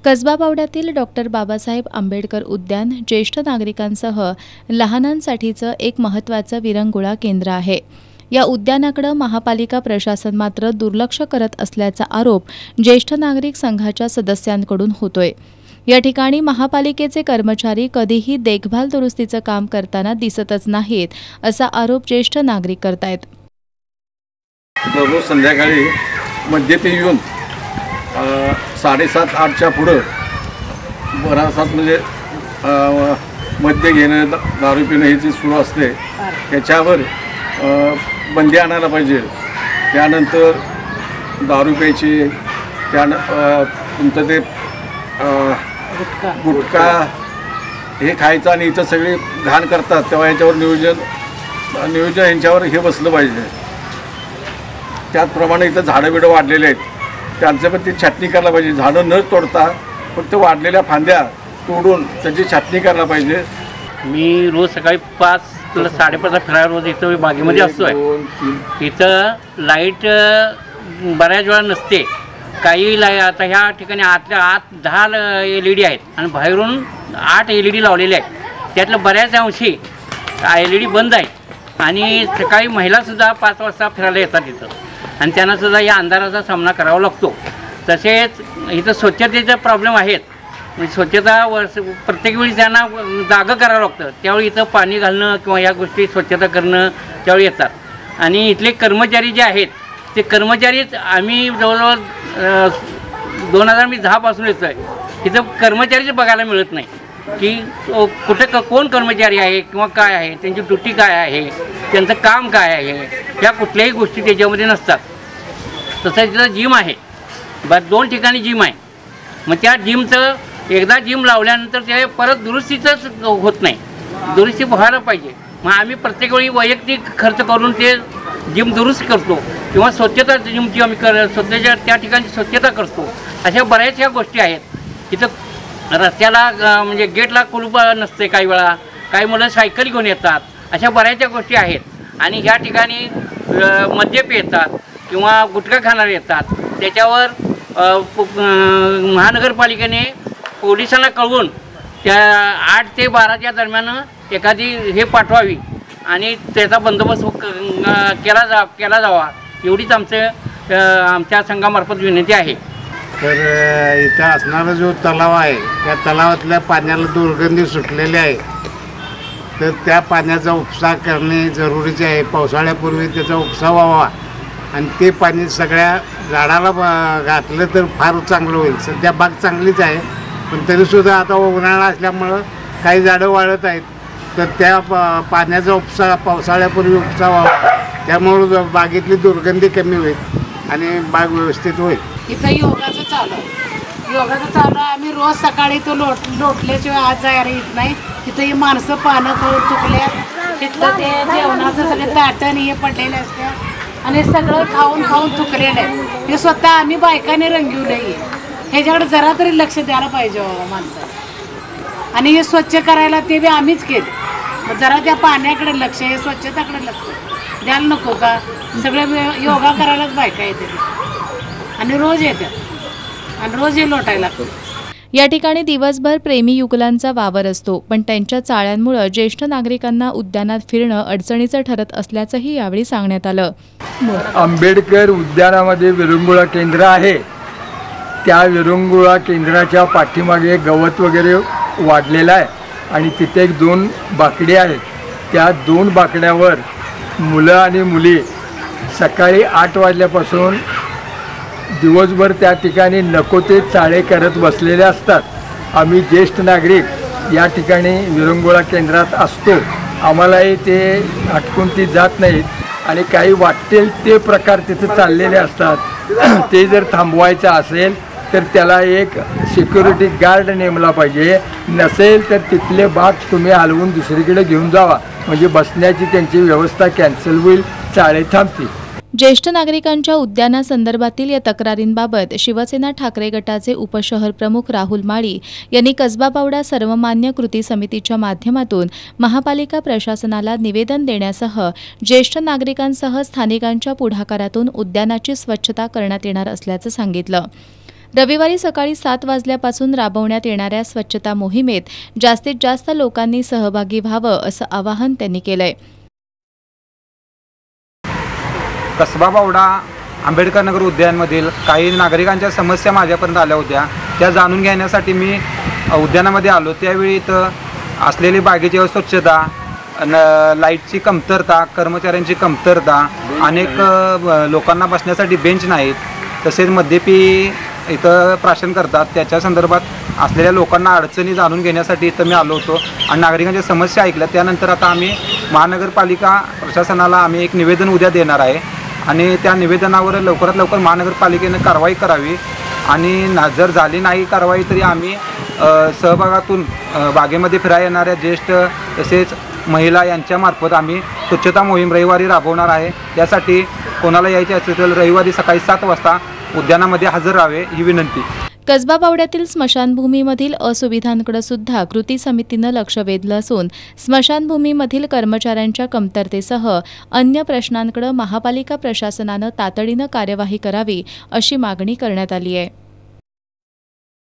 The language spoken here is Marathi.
कसबा बावड्यातील डॉक्टर बाबासाहेब आंबेडकर उद्यान ज्येष्ठ नागरिकांसह लहानांसाठीचं एक महत्त्वाचं विरंगुळा केंद्र आहे। या उद्यानाकडे महापालिका प्रशासन मात्र दुर्लक्ष करत असल्याचा आरोप ज्येष्ठ नागरिक संघाच्या सदस्यांकडून होतोय। या ठिकाणी महापालिकेचे कर्मचारी कधीही देखभाल दुरुस्तीचं काम करताना दिसतच नाहीत, असा आरोप ज्येष्ठ नागरिक करतायत। दररोज संध्याकाळी मध्यते येऊन 7:30-8च्या पुढं बराचसाच म्हणजे मद्य घेणं, दारू पिणं हे जे सुरू असते त्याच्यावर बंदी आणायला पाहिजे। त्यानंतर दारू प्यायची, तुमचं ते गुटखा हे खायचं आणि इथं सगळे घाण करतात, तेव्हा याच्यावर नियोजन यांच्यावर हे बसलं पाहिजे। त्याचप्रमाणे इथं झाडं बिडं वाढलेले आहेत, त्यांचं पण ती छाटणी करायला पाहिजे। झाडं न तोडता फक्त वाढलेल्या फांद्या तोडून त्याची छाटणी करायला पाहिजे। मी रोज सकाळी 5 ते 5:30 फिरायला रोज इथं बागेमध्ये असतोय। इथं लाईट बऱ्याच वेळा नसते, काही आता ह्या ठिकाणी आत 10 LED आहेत आणि बाहेरून 8 LED लावलेले आहेत। त्यातलं बऱ्याच अंशी LED बंद आहेत आणि सकाळी महिलासुद्धा 5 वाजता फिरायला येतात इथं आणि त्यांनासुद्धा या अंधाराचा सामना करावा लागतो। तसेच इथं स्वच्छतेचे प्रॉब्लेम आहेत, स्वच्छता प्रत्येक वेळी त्यांना जागं करावं लागतं, त्यावेळी इथं पाणी घालणं किंवा या गोष्टी स्वच्छता करणं त्यावेळी येतात। आणि इथले कर्मचारी जे आहेत ते कर्मचारीच आम्ही जवळजवळ 2010 पासून येतो आहे, इथं कर्मचारीच बघायला मिळत नाही की कुठे कोण कर्मचारी आहे किंवा काय आहे, त्यांची ड्युटी काय आहे, त्यांचं काम काय आहे, ह्या कुठल्याही गोष्टी त्याच्यामध्ये नसतात। तसं तिथं जिम आहे, 2 ठिकाणी जिम आहे। मग त्या जिमचं एकदा जिम लावल्यानंतर ते परत दुरुस्तीचंच होत नाही, दुरुस्ती व्हायला पाहिजे। मग आम्ही प्रत्येक वेळी वैयक्तिक खर्च करून ते जिम दुरुस्त करतो किंवा स्वच्छता जिमची आम्ही स्वतःच्या त्या ठिकाणी स्वच्छता करतो। अशा बऱ्याचशा गोष्टी आहेत। इथं रस्त्याला म्हणजे गेटला कुलूप नसते, काही वेळा काही मुलं सायकल घेऊन येतात, अशा बऱ्याचशा गोष्टी आहेत। आणि ह्या ठिकाणी मद्य पितात किंवा गुटखा खाणारे येतात, त्याच्यावर महानगरपालिकेने पोलिसांना कळवून त्या 8 ते 12च्या दरम्यान एखादी हे पाठवावी आणि त्याचा बंदोबस्त केला जावा, एवढीच आमच्या संघामार्फत विनंती आहे। तर इथं असणारा जो तलाव आहे त्या तलावातल्या पाण्याला दुर्गंधी सुटलेली आहे, तर त्या पाण्याचा उपसा करणे जरुरीचे आहे। पावसाळ्यापूर्वी त्याचा उपसा व्हावा आणि ते पाणी सगळ्या झाडाला घातलं तर फार चांगलं होईल। सध्या बाग चांगलीच आहे, पण तरीसुद्धा आता उन्हाळा असल्यामुळं काही झाडं वाळत आहेत, तर त्या पाण्याचा उपसा पावसाळ्यापूर्वी उपसा व्हावा, त्यामुळं बागेतली दुर्गंधी कमी होईल आणि बाग व्यवस्थित होईल। इथं योगाचं चालू आहे, आम्ही रोज सकाळी तो लोटल्याशिवाय आज जायला येत नाही। तिथं ही माणसं पानं तुकल्या, तिथलं ते जेवणाचं सगळे ताटण हे पडलेले असतात आणि सगळं खाऊन तुकलेलं आहे। हे स्वतः आम्ही बायकाने रंगवलं आहे, ह्याच्याकडे जरा तरी लक्ष द्यायला पाहिजे बाबा माणसं। आणि हे स्वच्छ करायला ते बी आम्हीच केलं, जरा त्या पाण्याकडे लक्ष, हे स्वच्छताकडे लक्ष द्यायला नको का? सगळे योगा करायलाच बायका येते आणि रोज येतात आणि रोज हे लोटायला लागतं। या ठिकाणी दिवसभर प्रेमी युगलांचा वावर असतो, पण त्यांच्या चाळ्यांमुळे ज्येष्ठ नागरिकांना उद्यानात फिरणं अडचणीचं ठरत असल्याचंही यावेळी सांगण्यात आलं। आंबेडकर उद्यानामध्ये विरंगुळा केंद्र आहे, त्या विरंगुळा केंद्राच्या पाठीमागे गवत वगैरे वाढलेलं आहे आणि तिथे 2 बाकडे आहेत। त्या 2 बाकड्यावर मुलं आणि मुली सकाळी 8 वाजल्यापासून दिवसभर त्या ठिकाणी नको ते चाळे करत बसलेले असतात। आम्ही ज्येष्ठ नागरिक या ठिकाणी विरंगुळा केंद्रात असतो, आम्हालाही ते हटकून ती जात नाहीत आणि काही वाटेल ते प्रकार तिथे चाललेले असतात। ते जर थांबवायचं असेल तर त्याला एक सिक्युरिटी गार्ड नेमला पाहिजे, नसेल तर तिथले बाग तुम्ही हलवून दुसरीकडे घेऊन जावा, म्हणजे बसण्याची त्यांची व्यवस्था कॅन्सल होईल, चाळे थांबतील। ज्येष्ठ नागरिकांच्या उद्यानासंदर्भातील या तक्रारींबाबत शिवसेना ठाकरे गटाचे उपशहर प्रमुख राहुल माळी यांनी कसबा बावडा सर्वमान्य कृती समितीच्या माध्यमातून महापालिका प्रशासनाला निवेदन देण्यासह ज्येष्ठ नागरिकांसह स्थानिकांच्या पुढाकारातून उद्यानाची स्वच्छता करण्यात येणार असल्याचं सांगितलं। रविवारी सकाळी 7 वाजल्यापासून राबवण्यात येणाऱ्या स्वच्छता मोहिमेत जास्तीत जास्त लोकांनी सहभागी व्हावं असं आवाहन त्यांनी केलंय. कसबा बावडा आंबेडकर नगर उद्यानमधील काही नागरिकांच्या समस्या माझ्यापर्यंत आल्या होत्या. त्या जाणून घेण्यासाठी मी उद्यानामध्ये आलो. त्यावेळी इथं असलेली बागेची अस्वच्छता, लाईटची कमतरता, कर्मचाऱ्यांची कमतरता, अनेक लोकांना बसण्यासाठी बेंच नाहीत, तसेच मद्यपी इथं प्राशन करतात. त्याच्या संदर्भात असलेल्या लोकांना अडचणी जाणून घेण्यासाठी इथं मी आलो होतो आणि नागरिकांच्या समस्या ऐकल्या. त्यानंतर आता आम्ही महानगरपालिका प्रशासनाला आम्ही एक निवेदन उद्या देणार आहे आणि त्या निवेदनावर लवकरात लवकर महानगरपालिकेनं कारवाई करावी आणि जर झाली नाही कारवाई तरी आम्ही सहभागातून बागेमध्ये फिरायला येणाऱ्या ज्येष्ठ तसेच महिला यांच्यामार्फत आम्ही स्वच्छता मोहीम रविवारी राबवणार आहे. त्यासाठी कोणाला यायचे असेल तर रविवारी सकाळी 7 वाजता उद्यानामध्ये हजर राहावे ही विनंती. कसबा बावड्यातील स्मशानभूमीमधील असुविधांकडे सुद्धा कृती समितीनं लक्ष वेधलं असून स्मशानभूमीमधील कर्मचाऱ्यांच्या कमतरतेसह अन्य प्रश्नांकडे महापालिका प्रशासनानं तातडीनं कार्यवाही करावी अशी मागणी करण्यात आली आहे.